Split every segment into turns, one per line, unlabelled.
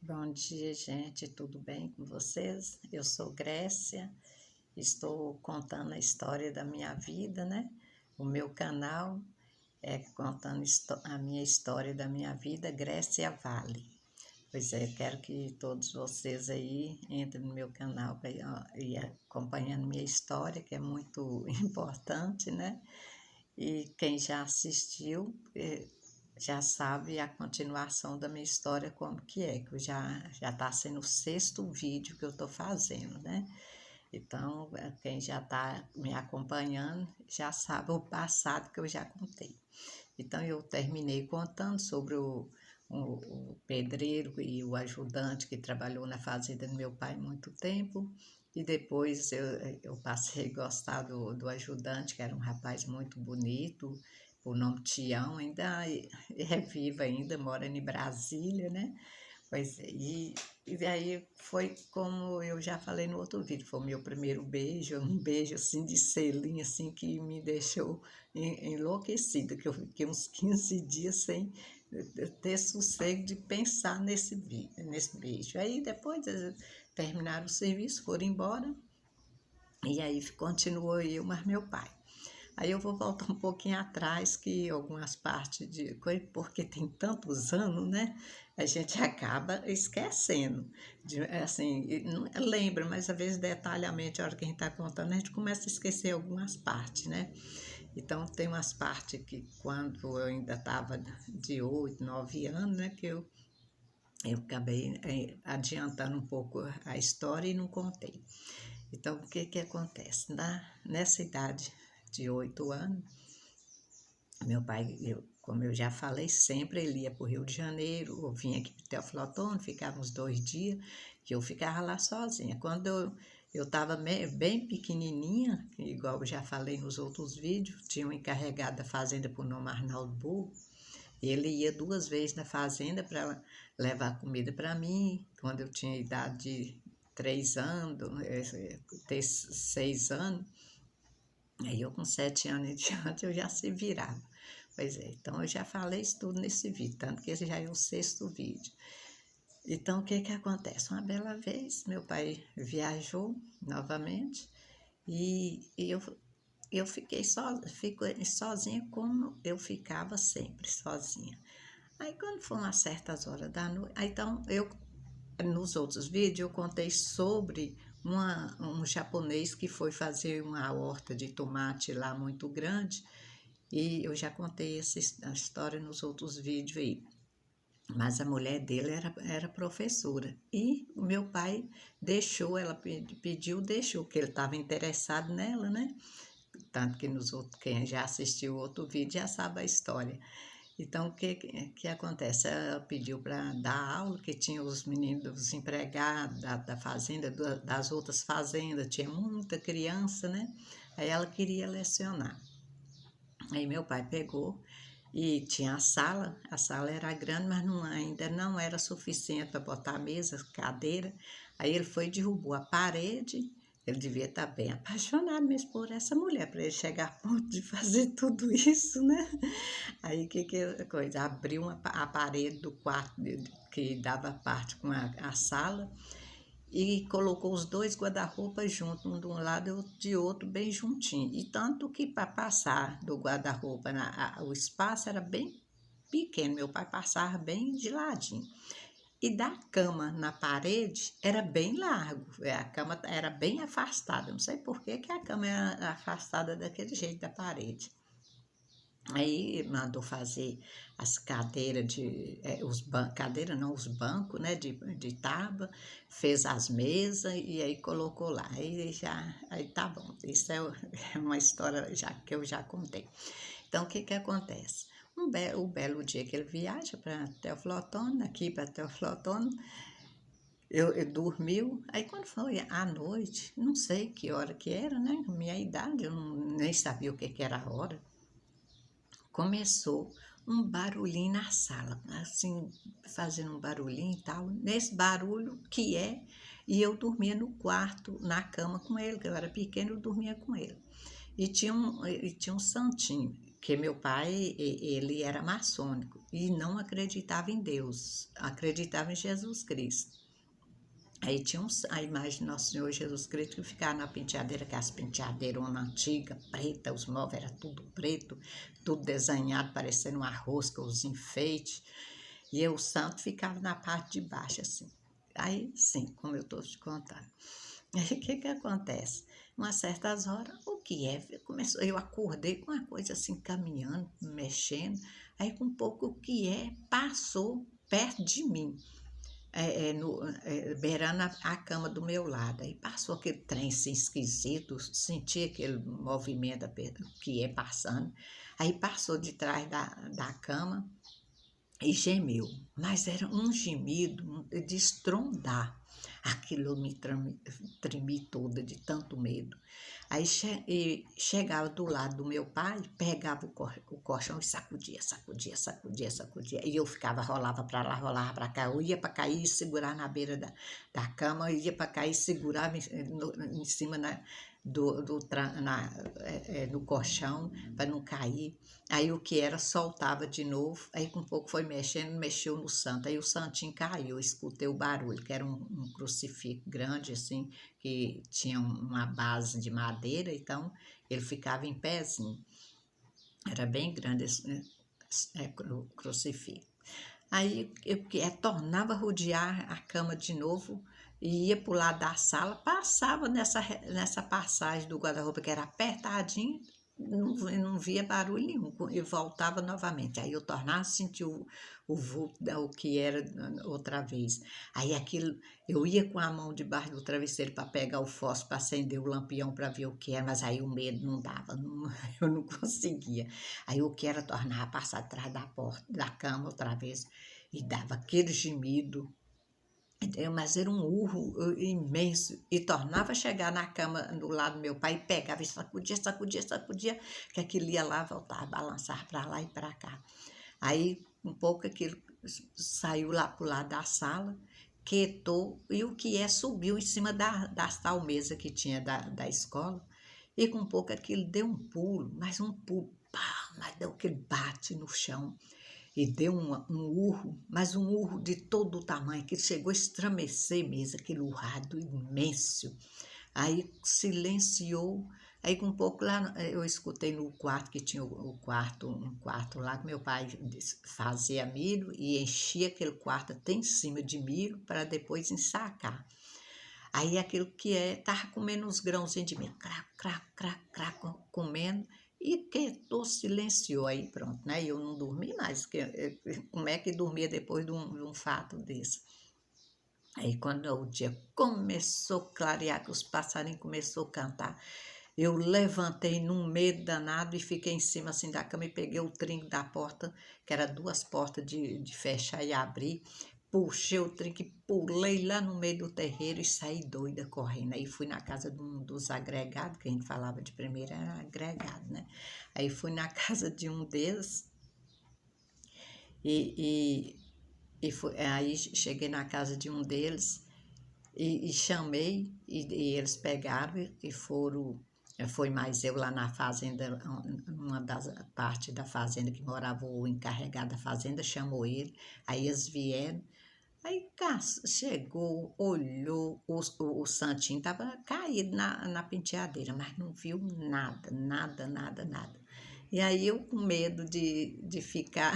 Bom dia, gente. Tudo bem com vocês? Eu sou Grécia, estou contando a história da minha vida, né? O meu canal é contando a minha história da minha vida, Grécia Vale. Pois é, quero que todos vocês aí entrem no meu canal para ir acompanhando minha história, que é muito importante, né? E quem já assistiu, já sabe a continuação da minha história, como que já está sendo o sexto vídeo que eu estou fazendo, né? Então, quem já está me acompanhando já sabe o passado que eu já contei. Então, eu terminei contando sobre o pedreiro e o ajudante que trabalhou na fazenda do meu pai muito tempo. E depois eu passei a gostar do ajudante, que era um rapaz muito bonito, o nome Tião, ainda é vivo ainda, mora em Brasília, né? Pois é, e aí foi como eu já falei no outro vídeo, foi o meu primeiro beijo, um beijo assim de selinho, assim, que me deixou enlouquecida, que eu fiquei uns 15 dias sem ter sossego de pensar nesse beijo. Aí depois terminaram o serviço, foram embora, e aí continuou eu, mas meu pai. Aí eu vou voltar um pouquinho atrás, que algumas partes de coisa, porque tem tantos anos, né? A gente acaba esquecendo. Assim, não lembra, mas às vezes detalhadamente, a hora que a gente está contando, a gente começa a esquecer algumas partes, né? Então tem umas partes que quando eu ainda estava de 8, 9 anos, né? Que eu acabei adiantando um pouco a história e não contei. Então, o que que acontece? Nessa idade de 8 anos, meu pai, como eu já falei, sempre ele ia para o Rio de Janeiro, ou vinha aqui para Teoflotone, ficava uns 2 dias, e eu ficava lá sozinha. Quando eu estava bem pequenininha, igual eu já falei nos outros vídeos, tinha um encarregado da fazenda por nome Arnaldo Burro, ele ia 2 vezes na fazenda para levar comida para mim, quando eu tinha idade de 3 anos, ter 6 anos, aí eu com 7 anos em diante eu já se virava. Pois é, então eu já falei isso tudo nesse vídeo, tanto que esse já é o sexto vídeo. Então o que que acontece? Uma bela vez meu pai viajou novamente e eu fico sozinha como eu ficava sempre sozinha. Aí quando foram umas certas horas da noite, aí, então nos outros vídeos eu contei sobre um japonês que foi fazer uma horta de tomate lá muito grande, e eu já contei a história nos outros vídeos aí. Mas a mulher dele era professora. E o meu pai deixou, ela pediu, deixou, porque ele estava interessado nela, né? Tanto que nos outros, quem já assistiu o outro vídeo já sabe a história. Então, o que acontece? Ela pediu para dar aula, que tinha os meninos, os empregados da fazenda, das outras fazendas, tinha muita criança, né? Aí ela queria lecionar. Aí meu pai pegou e tinha a sala era grande, mas ainda não era suficiente para botar mesa, cadeira. Aí ele foi e derrubou a parede. Ele devia estar bem apaixonado mesmo por essa mulher, para ele chegar a ponto de fazer tudo isso, né? Aí que coisa? Abriu a parede do quarto que dava parte com a sala e colocou os dois guarda-roupas juntos, um de um lado e outro de outro, bem juntinho. E tanto que para passar do guarda-roupa, o espaço era bem pequeno, meu pai passava bem de ladinho. E da cama na parede era bem largo, a cama era bem afastada, não sei por que a cama era afastada daquele jeito da parede. Aí mandou fazer as cadeiras cadeira não, os bancos, né, de tábua, fez as mesas e aí colocou lá. Aí tá bom, isso é uma história que eu já contei. Então, o que que acontece? O belo dia que ele viaja para Teoflotone, aqui para Teoflotone, eu dormiu, aí quando foi à noite, não sei que hora que era, né, minha idade, eu nem sabia o que que era a hora, começou um barulhinho na sala, assim, fazendo um barulhinho e tal. Nesse barulho e eu dormia no quarto, na cama com ele, que eu era pequena, eu dormia com ele. E tinha um santinho, que meu pai, ele era maçônico e não acreditava em Deus, acreditava em Jesus Cristo. Aí tinha a imagem de Nosso Senhor Jesus Cristo que ficava na penteadeira, que as penteadeiras antigas, preta, os móveis eram tudo preto, tudo desenhado, parecendo uma rosca, os enfeites. E o santo ficava na parte de baixo, assim. Aí, sim, como eu estou te contando. Aí, o que acontece? Umas certas horas, o que é? Eu acordei com uma coisa assim, caminhando, mexendo. Aí, com pouco, o que é? Passou perto de mim beirando a cama do meu lado. Aí passou aquele trem assim, esquisito, senti aquele movimento que ia passando. Aí passou de trás da cama e gemeu, mas era um gemido de estrondar. Aquilo eu me tremi toda de tanto medo. Aí chegava do lado do meu pai, pegava o colchão e sacudia, sacudia, sacudia, sacudia. E eu ficava, rolava para lá, rolava para cá. Eu ia para cair e segurar na beira da cama, eu ia para cair e segurava em cima do colchão para não cair. Aí o que era, soltava de novo. Aí com pouco foi mexendo, mexeu no santo. Aí o santinho caiu, eu escutei o barulho, que era um crucifixo grande assim, que tinha uma base de madeira, então ele ficava em pezinho. Era bem grande esse crucifixo. Aí eu tornava a rodear a cama de novo e ia para o lado da sala, passava nessa passagem do guarda-roupa que era apertadinho, não via barulho nenhum, e voltava novamente. Aí eu tornava a sentir o vulto, o que era outra vez. Aí aquilo, eu ia com a mão debaixo do travesseiro para pegar o fósforo, para acender o lampião para ver o que era, mas aí o medo não dava, eu não conseguia. Aí o que era tornar a passar atrás da porta, da cama outra vez, e dava aquele gemido, mas era um urro imenso, e tornava a chegar na cama do lado do meu pai, e pegava e sacudia, sacudia, sacudia, que aquilo ia lá, voltava, balançar para lá e para cá. Aí, um pouco aquilo saiu lá para o lado da sala, quietou, e o que é, subiu em cima das tal mesa que tinha da escola, e com pouco aquilo deu um pulo, mas um pulo, pá, mas deu aquele bate no chão, e deu um urro, mas um urro de todo o tamanho, que chegou a estremecer mesmo, aquele urrado imenso. Aí silenciou, aí com um pouco lá, eu escutei no quarto, que tinha um quarto lá, que meu pai fazia milho e enchia aquele quarto até em cima de milho para depois ensacar. Aí aquilo que tava comendo uns grãozinhos de milho, crac, crac, crac, crac, comendo, e quietou, silenciou, aí pronto, né? Eu não dormi mais, como é que dormia depois de um fato desse? Aí quando o dia começou a clarear, que os passarinhos começaram a cantar, eu levantei num medo danado e fiquei em cima assim da cama e peguei o trinco da porta, que era duas portas de fechar e abrir, puxei o trinco e pulei lá no meio do terreiro e saí doida correndo. Aí fui na casa de um dos agregados, que a gente falava de primeiro era agregado, né? Aí fui na casa de um deles aí cheguei na casa de um deles e chamei, e eles pegaram e foram. Foi mais eu lá na fazenda, uma das partes da fazenda que morava o encarregado da fazenda, chamou ele, aí eles vieram, aí chegou, olhou, o santinho estava caído na penteadeira, mas não viu nada, nada, nada, nada. E aí eu com medo de ficar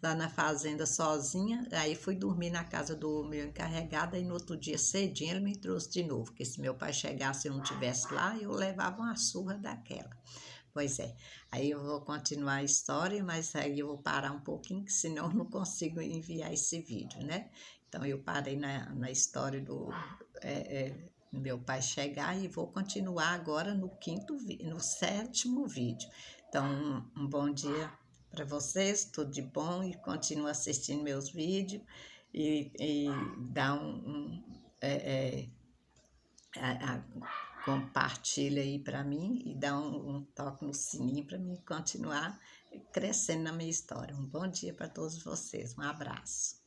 lá na fazenda sozinha, aí fui dormir na casa do meu encarregado, e no outro dia cedinho ele me trouxe de novo, porque se meu pai chegasse e eu não estivesse lá, eu levava uma surra daquela. Pois é, aí eu vou continuar a história, mas aí eu vou parar um pouquinho, que senão eu não consigo enviar esse vídeo, né? Então eu parei na história do meu pai chegar, e vou continuar agora no sétimo vídeo. Então, um bom dia para vocês, tudo de bom, e continue assistindo meus vídeos e dá compartilha aí para mim e dá um toque no sininho para mim continuar crescendo na minha história. Um bom dia para todos vocês, um abraço.